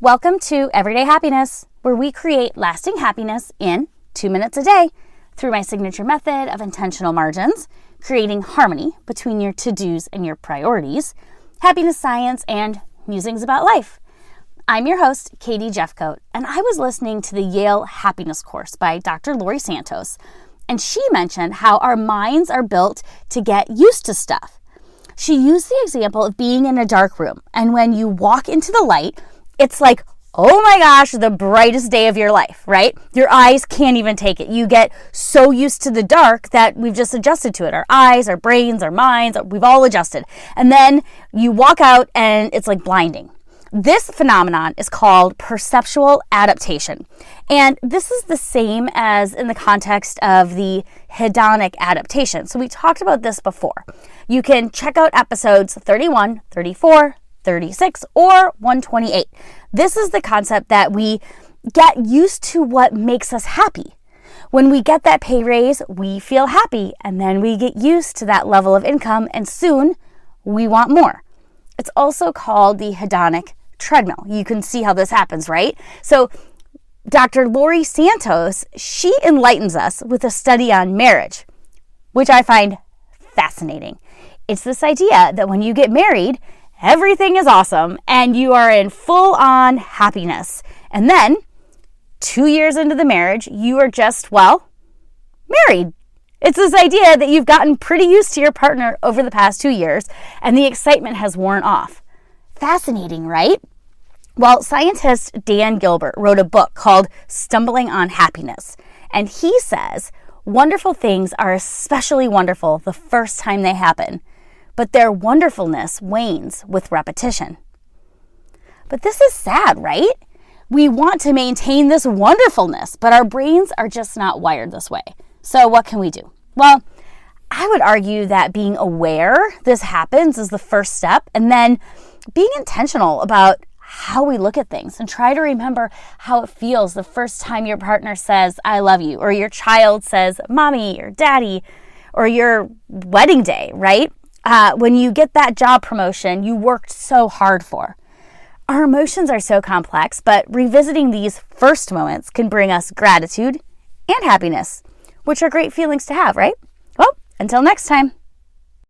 Welcome to Everyday Happiness, where we create lasting happiness in 2 minutes a day through my signature method of intentional margins, creating harmony between your to-dos and your priorities, happiness science, and musings about life. I'm your host, Katie Jeffcoat, and I was listening to the Yale Happiness course by Dr. Laurie Santos, and she mentioned how our minds are built to get used to stuff. She used the example of being in a dark room, and when you walk into the light, it's like, oh my gosh, the brightest day of your life, right? Your eyes can't even take it. You get so used to the dark that we've just adjusted to it. Our eyes, our brains, our minds, we've all adjusted. And then you walk out and it's like blinding. This phenomenon is called perceptual adaptation. And this is the same as in the context of the hedonic adaptation. So we talked about this before. You can check out episodes 31, 34, 36, or 128. This is the concept that we get used to what makes us happy. When we get that pay raise, we feel happy, and then we get used to that level of income, and soon we want more. It's also called the Hedonic Treadmill. You can see how this happens, right? So Dr. Laurie Santos, she enlightens us with a study on marriage, which I find fascinating. It's this idea that when you get married, everything is awesome and you are in full-on happiness. And then 2 years into the marriage, you are just, married. It's this idea that you've gotten pretty used to your partner over the past 2 years and the excitement has worn off. Fascinating, right? Well, scientist Dan Gilbert wrote a book called Stumbling on Happiness. And he says, wonderful things are especially wonderful the first time they happen, but their wonderfulness wanes with repetition. But this is sad, right? We want to maintain this wonderfulness, but our brains are just not wired this way. So what can we do? Well, I would argue that being aware this happens is the first step, and then being intentional about how we look at things and try to remember how it feels the first time your partner says, I love you, or your child says, mommy or daddy, or your wedding day, right? When you get that job promotion you worked so hard for. Our emotions are so complex, but revisiting these first moments can bring us gratitude and happiness, which are great feelings to have, right? Well, until next time.